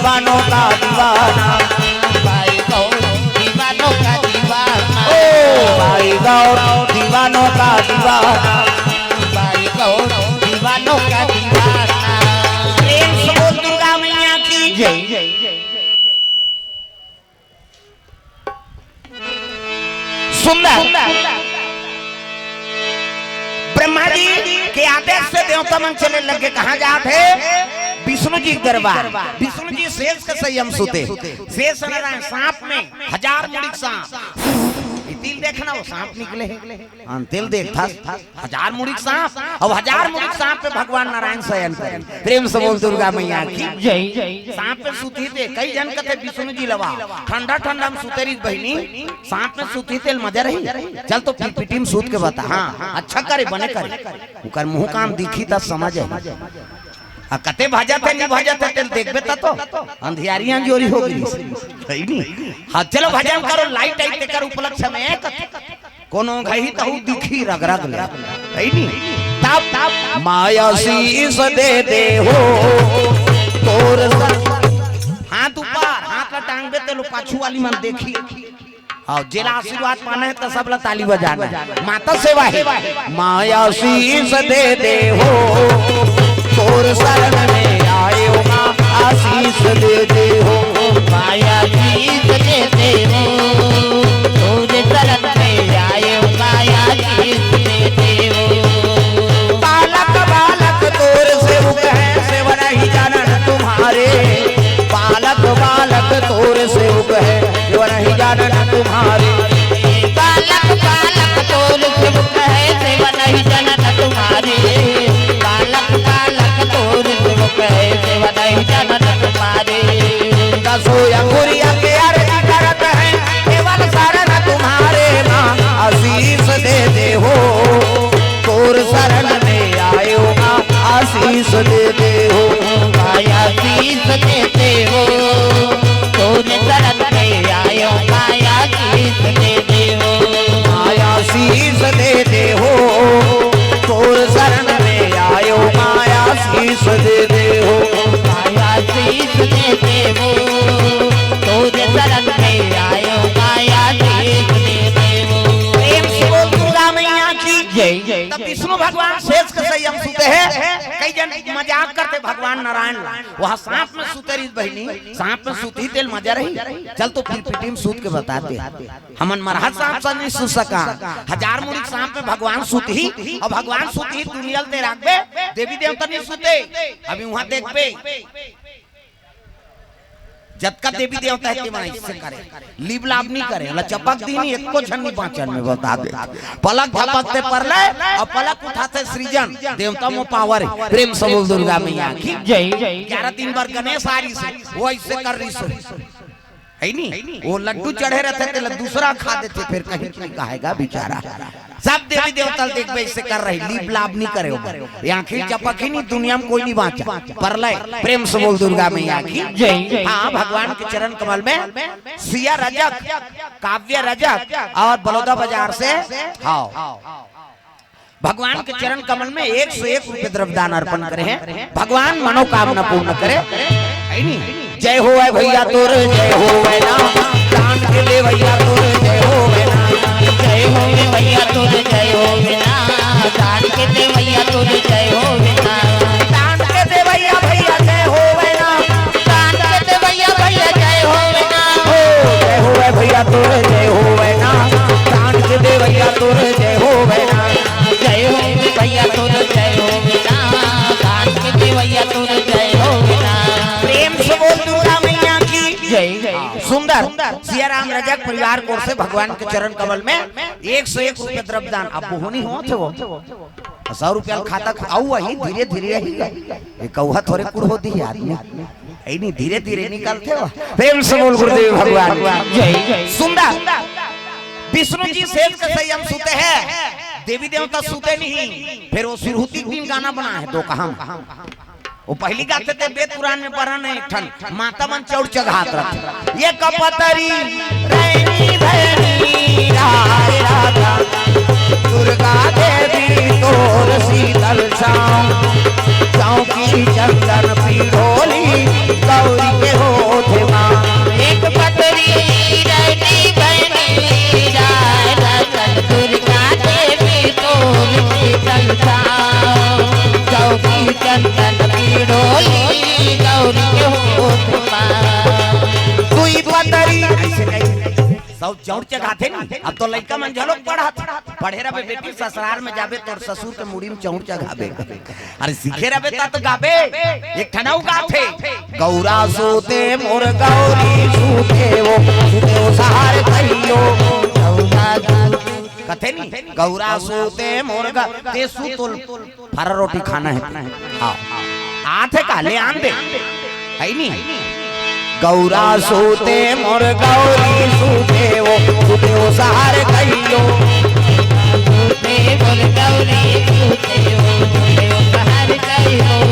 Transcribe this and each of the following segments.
दीवानों का दीवाना, भाई गौर दीवानों का दीवाना, ओ भाई गौर दीवानों का दीवाना, भाई गौर दीवानों का दीवाना। प्रेम से बोल दुर्गा मैया की जय। सुंदर ब्रह्मा जी के आदेश से देवता मन चले लगे, कहाँ जाते? विष्णु जी दरबार। विष्णु जी शेष के संयम सुते, शेष नारायण सांप में 1000 मुड़िक सांप, तिल देखना वो सांप निकले हैं, तिल देखता 1000 मुड़िक सांप, और 1000 मुड़िक सांप पे भगवान नारायण शयन करें। प्रेम से बोल दुर्गा मैया की जय। सांप पे सुती थे, कई जन कहते विष्णु जी लवा ठंडा ठंडा में सुते रही बहनी, सांप में सुती थे मजा रही, चल तो फिर पिटी में सूत के बता। हाँ अच्छा करे बने करे, उकर मुंह काम दिखी तब समझ है। कते भाजा थे नहीं भाजा थे तेल देखबे तो अंधियारियां जोरी हो गई सही नहीं। हाँ चलो भजन करो, लाइट आई ते कर उपलक्ष्य में कोनो घही तहु दिखी रग रग ले सही नहीं। तब माया शीस दे हो तोर हाथ ऊपर, हाथ ला टांगबे ते लो पाछू वाली मन देखी, और जेला आशीर्वाद पाना है तो सब ला ताली बजाना, माता सेवा है। माया शीस दे हो तोर शरण में आए हो, आशीष दे हो, माया शीस दे हो तोर शरण में आए हो, माया शीस दे हो। बालक बालक तोर सेवक है, सेवा नहीं जानन तुम्हारे, बालक बालक तोर सेवक है, सेवा नहीं जानन तुम्हारे, बालक बालक तोर सेवक है, सेवा नहीं जानन तुम्हारे, बालक बालक तोर सेवक है, सेवा नहीं जानन तुम्हारे। दसो अंगुरिया के आरती करत है, केवल शरण तुम्हारे मां आशीष दे हो, तोर शरण में आए हो आशीष दे हो, माया शीस देते हो तोर शरण में आए हो, माया शीस देते हो, माया शीस दे हो तोर शरण में आए हो, माया शीस दे हो, माया शीस देते हो तोर शरण में आए हो, माया शीस देते हो। प्रेम से बोल दुर्गा मैया की जय। तब विष्णु भगवान शेष के संयम सुते हैं, कई जन मजाक करते भगवान नारायण वहाँ सांप में सुते रही बहनी, सांप में सूती तेल मजा रही, चल तो फिर पिटी में सूत के बताते हमन मरहत सांप सा नहीं सु सका, 1000 मुड़िक सांप में भगवान सूती, और भगवान सूती दुनियल ते राखबे, देवी देवता नहीं सूते। अभी वहाँ देखबे जतका देवी देवता है के इससे करे लीब लाभ नहीं करे, अला चपक दी नहीं एको छन्नी पांचन में बता दे, पलक झपकते परले और पलक उठाते सृजन देवता में पावर है। प्रेम से बोल दुर्गा मैया की जय। 11 दिन बार गणेश आरी से वो ऐसे कर रही है नहीं, वो लड्डू चढ़े रहते थे दूसरा खा देते, फिर कहीं नहीं कहेगा बेचारा। सब देवी देवता देखबे ऐसे कर रही, लीब लाभ नहीं करे, आंखें चपक ही नहीं, दुनिया में कोई नहीं बांचा परलय। प्रेम से बोल दुर्गा मैया की जय। हाँ भगवान के चरण कमल में सिया रजक, काव्य रजक और बलौदा बाजार से हाँ भगवान के चरण कमल में 101 रुपए द्रव्यदान अर्पण करे हैं, भगवान मनोकामना पूर्ण करे है नहीं। जय हो भैया तोर जय हो ना, प्राण के दे भैया तोर जय हो ना, जय हो भैया तोर जय हो ना, प्राण के दे भैया तोर जय हो ना, प्राण के दे भैया भैया जय हो ना, प्राण के दे भैया भैया जय हो ना, जय हो भैया तोर जय हो ना, प्राण के दे भैया तोर जय हो ना, जय हो भैया तोर जय हो ना, प्राण के दे भैया तोर जय हो ना। प्रेम से बोल दुर्गा मैया की जय। सुंदर सिया राम रजक परिवार को से भगवान के चरण कमल में 101 रुपए द्रव्यदान अब होनी हो थे वो 100 रुपया खाता आऊ वही धीरे धीरे ही कौहा थोड़े कुड़ होती है आदमी है नहीं, धीरे धीरे निकलते हो। प्रेम से बोल गुरुदेव भगवान जय। सुंदर विष्णु जी शेष के संयम सुते हैं, देवी देवता सुते नहीं, फिर वो सुरहुती दिन गाना बना है दो कहम, वो पहली गाते थे वेद पुराण में पढ़ा नहीं ठन माता मन चौड़ चघात रख ये कपतरी रैनी भैनी राय राधा दुर्गा देवी तोर शीतल छाँव चौकी चंदन पीढ़ोली गौरी के होठ माँ। एक पतरी रहनी बहनी राय रतन दुर्गा देवी तोर शीतल छाँव। चौकी चंदन पीढ़ोली गौरी के होठ माँ। दुई पतरी ऐसे नहीं सब चौड़ चढ़ाते नहीं। अब तो लड़का मन झलोक पढ़े रहे बेटी ससुराल में जाबे तो ससुर के मुड़ी में चौड़ चढ़ाबे। अरे सीखे रहे तो गाबे एक ठनाऊ गाथे गौरा सोते मोर गौरी सूते वो सहार कहियो कथे नहीं गौरा सोते मोर ते सूतुल फरा रोटी खाना है। हाँ आथे काले आन दे है नहीं गौरा सोते मोर गौरी सूते वो सहार कहियो सूते मोर गौरी सूते वो सहार कहियो।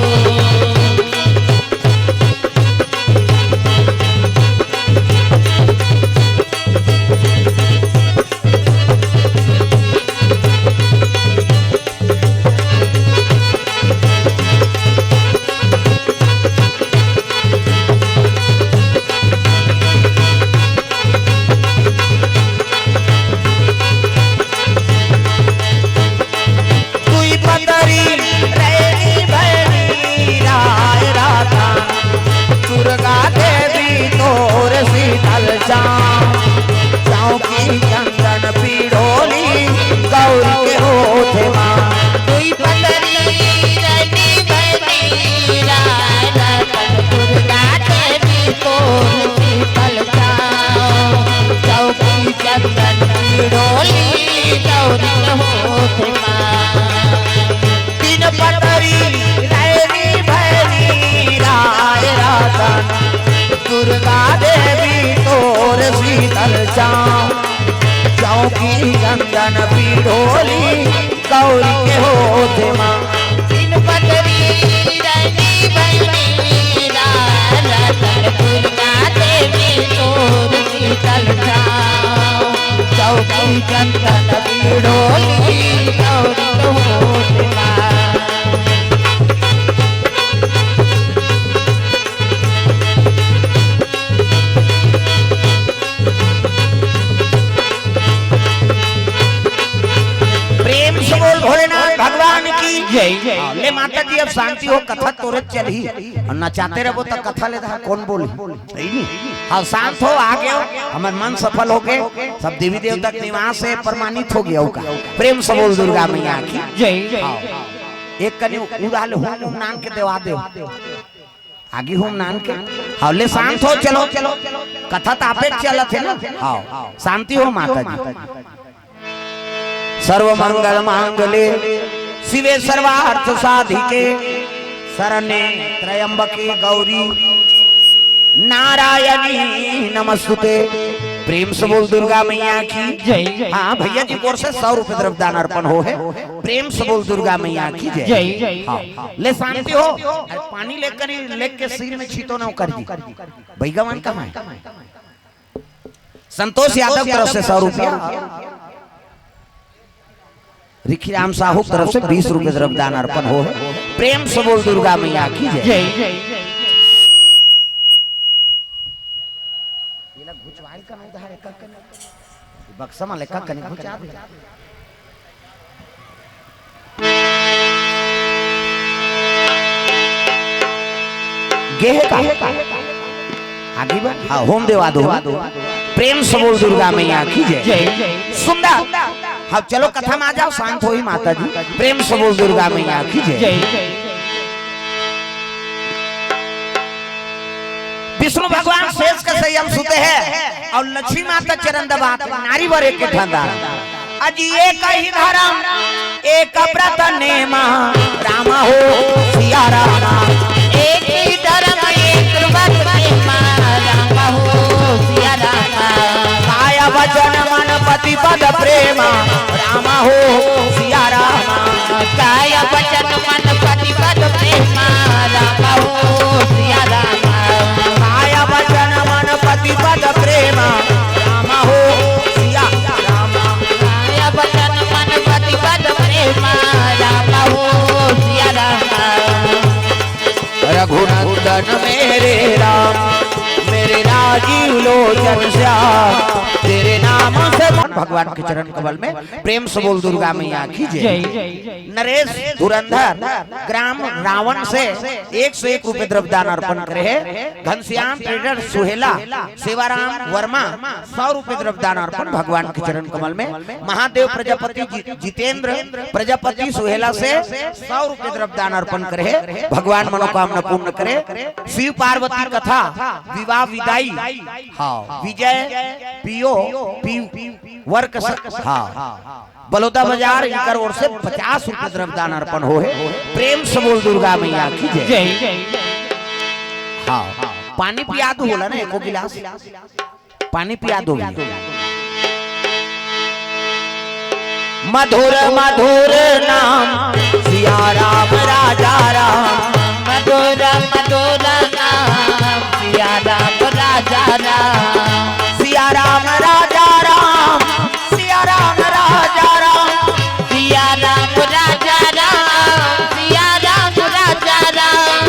चौकी चंदन पीढ़ोली गौरी के होठ माँ। दुई पतरी रहनी बहनी राय रतन दुर्गा देवी तोर शीतल छाँव। चौकी चंदन पीढ़ोली गौरी के होठ माँ। तीन पतरी रहनी बहनी राय रतन दुर्गा देवी तोर शीतल छाँव। चौकी चंदन पीढ़ोली गौरी के होठ माँ। तीन पतरी रहनी बहनी राय रतन दुर्गा देवी तोर शीतल छाँव। चौकी चंदन पीढ़ोली गौरी के होठ माँ। भोलेनाथ भगवान की जय। ले माता जी अब शांति हो कथा तोरे चली और नचाते रहो तो कथा ले कौन बोले नहीं। हाँ शांत हो आ गए हमारे मन सफल हो गए सब देवी देवता के निवास से प्रमाणित हो गया का। प्रेम से बोल दुर्गा मैया की जय। एक कनी उड़ाल होम नाम के देवा दे आगे होम नाम के। हाँ ले शांत हो चलो चलो कथा तो आपे चलत है ना। हाँ शांति हो माता जी। सर्व मंगल मांगले शिवे सर्वार्थ साधिके शरण्ये त्र्यंबके गौरी नारायणी नमस्तुते। प्रेम से बोल दुर्गा मैया की जय। हाँ भैया जी कोर से 100 रुपए तरफ दान अर्पण हो है। प्रेम से बोल दुर्गा मैया की जय। हाँ ले शांति हो पानी लेकर के सिर में छीतो ना कर दी भैया मन कहाँ है। संतोष यादव तरफ से 100 रुपया रिखी राम साहू तरफ से 20 रुपए तरफ दान अर्पण हो। प्रेम से बोल दुर्गा मैया की जय। बक्समा लेखा कने घुचा दे गेह का आगे बढ़। हाँ होम देवा दो। प्रेम से बोल दुर्गा मैया की जय। सुंदर हाँ चलो कथा में आ जाओ शांत हो ही माता जी। प्रेम से बोल दुर्गा मैया की जय। विष्णु भगवान शेष का संयम सुते हैं और लक्ष्मी माता चरण दबाते नारी वर एक ठंडा अजी एक ही धर्म एक व्रत नेमा रामा हो सिया रामा। एक ही धर्म एक व्रत नेमा रामा हो सिया रामा। काया वचन मन पति पद प्रेमा रामा हो सिया रामा। काया वचन मन पति पद प्रेमा रामा हो सिया रामा। काया वचन मन पति पद प्रेमा रामा हो सिया रामा। काया वचन मन पति पद प्रेमा रामा हो सिया रामा। लोचन श्याम तेरे नाम से भगवान के चरण कमल में प्रेम से बोल दुर्गा मैया की जय। नरेश धुरंधर ग्राम रावण से 101 रुपए द्रव्यदान अर्पण करे है। घनश्याम ट्रेडर सुहेला सेवाराम वर्मा 100 रुपए द्रव्यदान अर्पण भगवान के चरण कमल में। महादेव प्रजापति जितेंद्र प्रजापति सुहेला से 100 रुपए द्रव्यदान अर्पण करे। भगवान मनोकामना पूर्ण करे। शिव पार्वती कथा विवाह विदाई विजय पियो वर्क बलौदा बाजार इनकर ओर से 50 रुपए द्रव्यदान अर्पण हो है। प्रेम से बोल दुर्गा मैया की जय। हाँ पानी पिया दो बोला ना एको गिलास पानी पिया दो। मधुर मधुर नाम सिया राम राजा राम मधुर मधुर नाम सिया राम राजा राम सिया राम राजा राम सिया राम राजा राम सिया राम राजा राम सिया राम राजा राम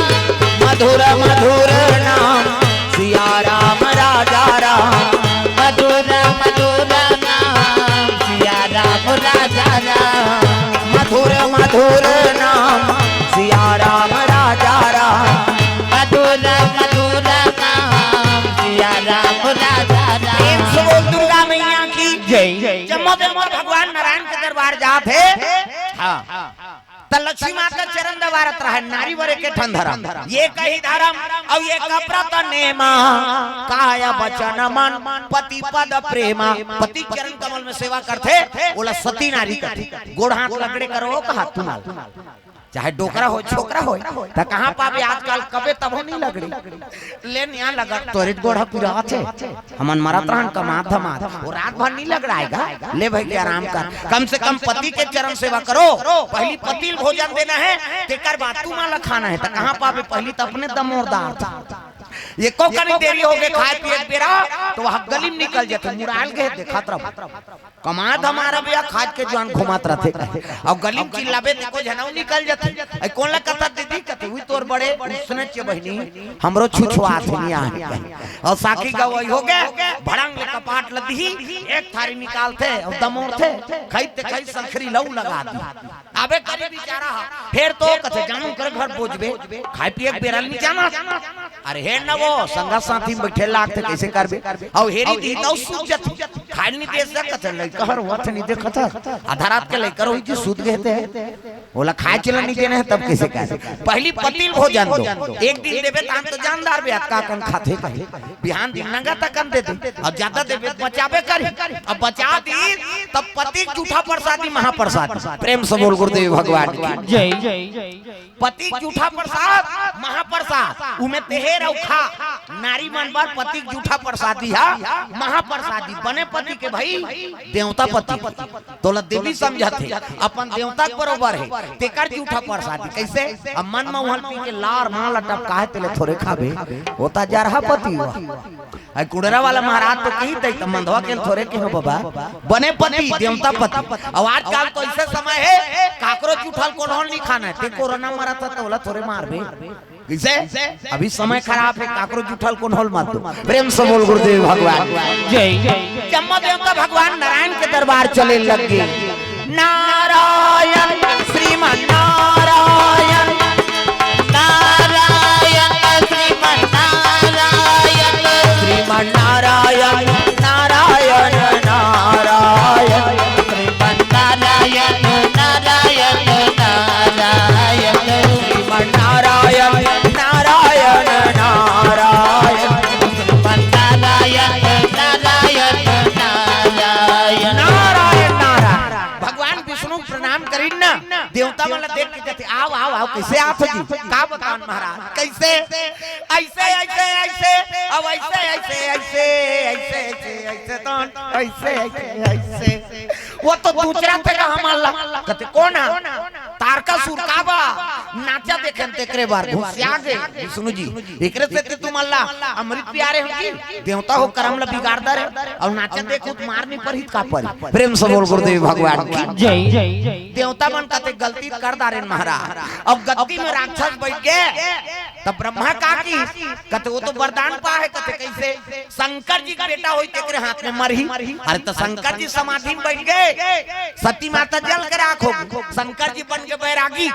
मधुर मधुर नाम सिया राम राजा राम मधुर मधुर नाम सिया राम राजा राम मधुर मधुर नाम सिया राम राजा राम मधुर मधुर नाम सिया राम राजा प्रेम से राम बोल दुर्गा मैया की जय। जब भगवान नारायण के दरबार जाते हाँ तो लक्ष्मी माता चरण दबारत रहा नारी वरे के ठंधरम ये कही धर्म और ये कपरत नेमा काया बचन मन पति पद प्रेमा पति चरण कमल में सेवा करते बोला सती नारी करते गोड़ हाथ लगड़े करो कहा तुनाल चाहे डोकरा हो छोकरा हो तो कहाँ पावे आजकल कबे तब नहीं लगड़ी लेन यहाँ लगा तोरित गोड़ा पूरा थे हमन मरत रहन कमात धमात वो रात भर नहीं लग रहा ले भाई के आराम कर कम से कम पति के चरण सेवा करो पहली पति भोजन देना है तेकर बाद तू माला खाना है तो कहाँ पावे पहली तो अपने दमोरदार था ये को कनी देरी हो गए खाए पिए बेरा तो वह गली में निकल जाते मुराल गए देखत रहो कमात हमारा भैया खाद के जवान घुमात रहते और गली में चिल्लाबे देखो जनाऊ निकल जाते कौन ला कथा दीदी कथे हुई तोर बड़े सुने छ बहिनी हमरो छुछुआ थे नहीं और साखी गवई हो गए भड़ंग ले कपाट लदी एक थारी निकालते और दमोर थे खइते खइ संखरी लऊ लगा दी अबे कभी बेचारा फिर तो कथे जानू कर घर पहुंचबे खाए पिए बेरल नहीं जाना अरे हे न वो संगा साथी बैठे लागते कैसे करबे और हेरी दी तो सूजत खाए नहीं दे सकत ले कहर वथ नहीं देखत आधा रात के लेकर होई कि सूत गए थे बोला खाए चला नहीं देना है तब कैसे करे पहली पतिल भोजन दो एक दिन देबे तान तो जानदार बे का कन खाते कहे बिहान दिन नंगा तक कन देते और ज्यादा देबे बचावे करी अब बचा दी तब पति झूठा प्रसादी महाप्रसाद प्रेम से बोल गुरुदेव भगवान की जय। पति झूठा प्रसाद महाप्रसाद उमे तेहेर और खा नारी मन बार पति झूठा प्रसादी है महाप्रसादी बने पति के भाई देवता पति तोला देवी समझते अपन देवता के बरोबर है तेकर झूठा प्रसादी कैसे अब मन में उहल पी के लार माल लटक काहे तेले थोड़े खाबे होता जा रहा पति हुआ आई कुड़रा वाला महाराज तो कही तई त मंधवा के थोड़े के हो बाबा बने पति देवता पति और आजकल तो ऐसे समय है काकरोच उठल कोनोल नहीं खाना है ते कोरोना मरा था तो बोला थोड़े मारबे कैसे अभी समय खराब है काकरोच उठल कोनोल मत दो प्रेम से बोल गुरुदेव भगवान जय। जम्मा देवता भगवान नारायण के दरबार चले लगे नारायण श्रीमान नारायण नारायण श्रीमन नारायण श्रीमान नारायण नारायण नारायण श्रीमन नारायण नारायण नारायण श्रीमान नारायण नारायण नारायण श्रीमन नारायण नारायण नारायण नारायण नारायण भगवान विष्णु प्रणाम करी ना देवता वाला देख के कहते आओ आओ आओ कैसे आप जी का बताओ महाराज कैसे ऐसे ऐसे ऐसे अब ऐसे ऐसे ऐसे ऐसे ऐसे ऐसे तो ऐसे ऐसे ऐसे वो तो दूसरा थे का हमारा कहते कौन है तारका सुर का बा नाचा देखे तेकरे बार घुसिया गए विष्णु जी एकरे से तुम अल्लाह अमृत प्यारे हो जी देवता हो करमला बिगाड़दा रे और नाचा देखो मारनी पर हित का पर प्रेम से बोल गुरुदेव भगवान की जय। देवता मन कहते गलती कर दारे महाराज अब गद्दी में राक्षस बैठ गए तब ब्रह्मा का की कहते वो तो वरदान पा है कहते कैसे शंकर जी का बेटा होई तेरे हाथ में मरही। अरे तो शंकर जी समाधि में बैठ गए, सती माता जल कर आंख होगी, शंकर जी बन के बैरागी,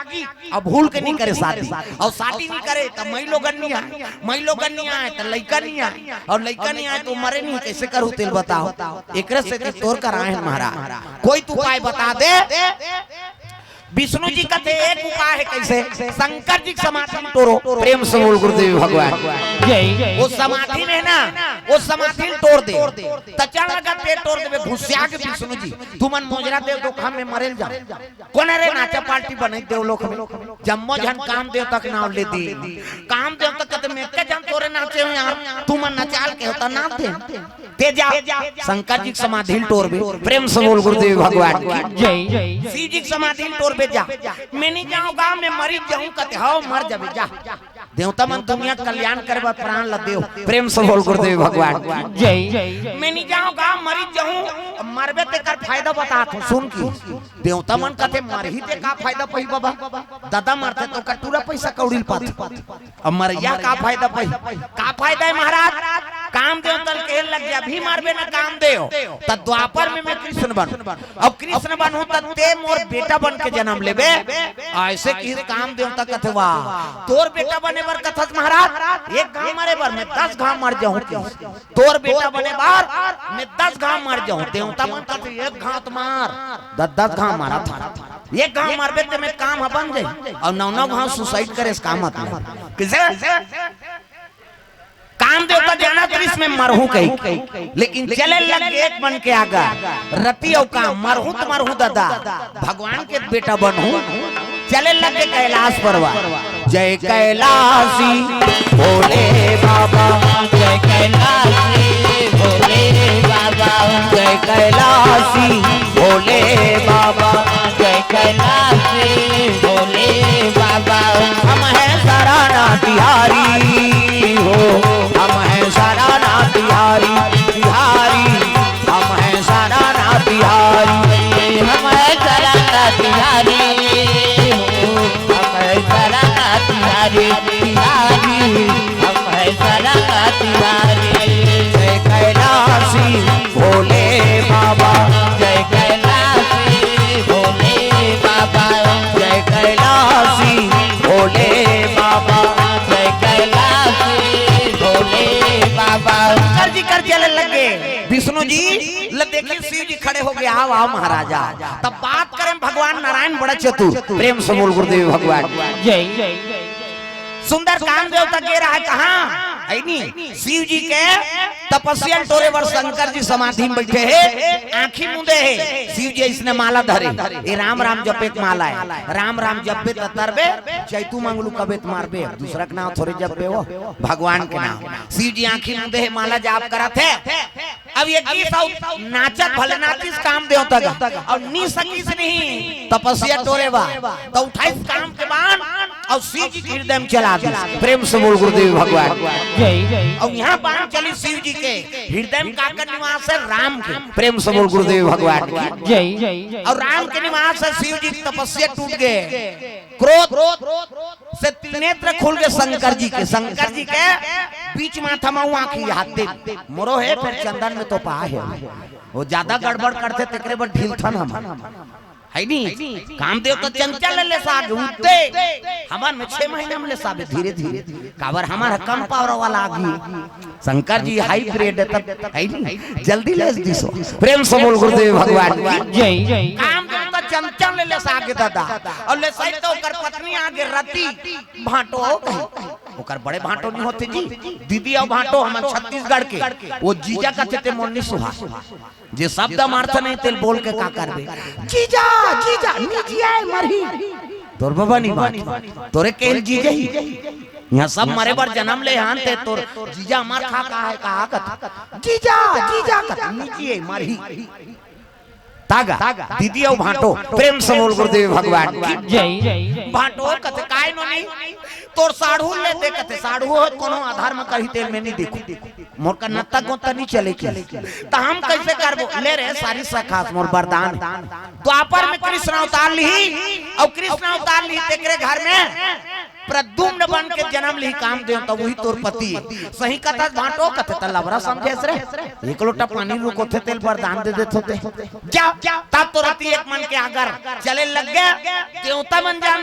अब भूल के नहीं करे शादी, और शादी नहीं करे तो मई लोगन नहीं आए, मई लोगन नहीं आए तो लड़का नहीं आए, और लड़का नहीं आए तो मरे नहीं, कैसे करूँ तेल बताओ। एक से तोड़ कर आए महाराज, कोई तू उपाय बता दे। विष्णु जी का एक उपाय है, कैसे शंकर जी समाधि तोड़ो। प्रेम से बोल गुरुदेव भगवान। वो समाधि में ना, वो समाधि तोड़ दे, तचड़ लगा पेट तोड़ दे, घुसिया के विष्णु जी तुमन मोजरा देव तो हम में मरेल जा कोन रे नाचा पार्टी बने देव लोक में जम्मो जन काम देव तक नाम ले दी, काम देव तक कते में के जन तोरे नाचे हो यार, तुमन नचाल के होता नाम दे ते जा। शंकर जी समाधि तोड़ बे। प्रेम से बोल गुरुदेव भगवान की जय। शिव जी समाधि तोड़ जा, मैं नहीं जाऊँ गाँव में मरी जाऊँ कहते हो मर जाबे जा। देवता मन दुनिया कल्याण करे बा प्राण ल देव। प्रेम से बोल गुरुदेव भगवान जय। मैं नहीं जाऊँ गाँव मरी जाऊँ, मरबे ते कर फायदा बता तू सुन की। देवता मन कहते मर ही ते का फायदा पही बाबा, दादा मरते तो कटूरा पैसा कौड़ी पाते, अब मरिया का फायदा पही, का फायदा है महाराज। काम देव तल के लग जा भी मारबे ना काम देव, तब द्वापर में मैं कृष्ण बन, अब कृष्ण बनूं तब ते मोर बेटा बन के जन्म लेबे। ऐसे की काम देवता कथवा तोर बेटा बने बर कथस महाराज, एक घाव मारे बर मैं 10 घाव मर जाऊं, तोर बेटा बने बार मैं 10 घाव मर जाऊं। देवता मन कहते एक घाव मार, 10 घाव मारा था, एक घाव मारबे ते मैं काम बन जाए, और 9 घाव सुसाइड करे इस काम किसे काम देवता जाना तो इसमें मरहू कही, लेकिन चले लग एक बन के आगा रति और काम मरहू तो मरहू दादा भगवान के बेटा बनहू, चले लग के कैलाश परवा। जय कैलाशी भोले बाबा, जय कैलाशी भोले बाबा, जय कैलाशी भोले बाबा, जय कैलाशी भोले बाबा। हम है सराना बिहारी हो, हम है सराना बिहारी बिहारी, हम है सराना बिहारी, हम है सराना बिहारी हो, हम है सराना बिहारी बिहारी, हम है सराना बिहारी। जय कैलाशी भोले बाबा, जय कैलाशी भोले बाबा, जय कैलाशी भोले बाबा, जय कैलाशी भोले बाबा। शंकर जी कर चले लगे, विष्णु जी ल देखिए शिव जी खड़े हो गए, आओ आओ महाराजा। तब बात करें भगवान नारायण बड़ा चतुर। प्रेम से बोल गुरुदेव भगवान जय। सुंदर काम देवता गे रहा है कहाँ है नहीं, शिव जी के तपस्या टोरे वर शंकर जी समाधि में बैठे है, आंखी मुंदे है। शिव जी इसने माला धरे, ये राम राम जपे माला है, राम राम जपे तरबे चैतू मंगलू कबे मारबे, दूसरा के नाम थोड़े जपे हो भगवान के नाम। शिव जी आंखी मुंदे है, माला जाप करा थे। अब ये गीत नाचत भले नाचिस काम देवता का, और नी सकीस नहीं तपस्या टोरे बा तो 28 काम के बाद और शिव जी के हृदय में चला दी। प्रेम से बोल गुरुदेव भगवान जय। और यहाँ बाण चली शिव जी के हृदय में काकर निवास है राम के। प्रेम से बोल गुरुदेव भगवान जय। और राम के निवास है शिव जी की तपस्या टूट गए, क्रोध से त्रिनेत्र खुल गए शंकर जी के। शंकर जी के बीच माथा में आंखी हाथ मोरो है, फिर चंदन में तो पा है, वो ज्यादा गड़बड़ करते तेरे पर ढील था ना है नहीं। कामदेव तो चंचल ले साग उठते, हमार में 6 महीने में ले साबे धीरे धीरे, काबर हमारा कम पावर वाला आगी। शंकर जी हाई ग्रेड तब है नहीं, जल्दी ले दिसो। प्रेम से बोल गुरुदेव भगवान जय। कामदेव तो चंचल ले साग दादा, और ले सही तो कर पत्नी आगे रति भाटो ओकर बड़े भाटो नहीं होते जी, दीदी और भाटो हम छत्तीसगढ़ के वो जीजा का थे मोन्नी सुहा, जे शब्द मारता नहीं तेल बोल के का करबे, जीजा जीजा नीजिए मरही तोर बाबा नहीं बात तोरे केल जीजा ही यहाँ सब मरे बार जन्म ले हां ते तोर जीजा मार खा का है कहा कत जीजा जीजा कत नीजिए मरही तागा दीदी और भाटो। प्रेम से बोल गुरुदेव भगवान जय। भाटो कत काय नो नहीं तोर साढ़ू ले दे कते साढ़ू हो कोनो आधार में कही तेल में नहीं देखो मोर का नत्ता गोता नहीं चले की तो हम कैसे करबो ले रे सारी सखास मोर वरदान। द्वापर में कृष्ण अवतार ली और कृष्ण अवतार ली तेरे घर में प्रद्युम्न बन के जन्म ली काम दे तो वही तोर पति है। सही कथा बांटो कथे त लवरा समझेस रे, एक लोटा पानी रुको थे तेल पर दान दे देते थे क्या तब तो राती एक मन के अगर चले लग गया देवता मन जान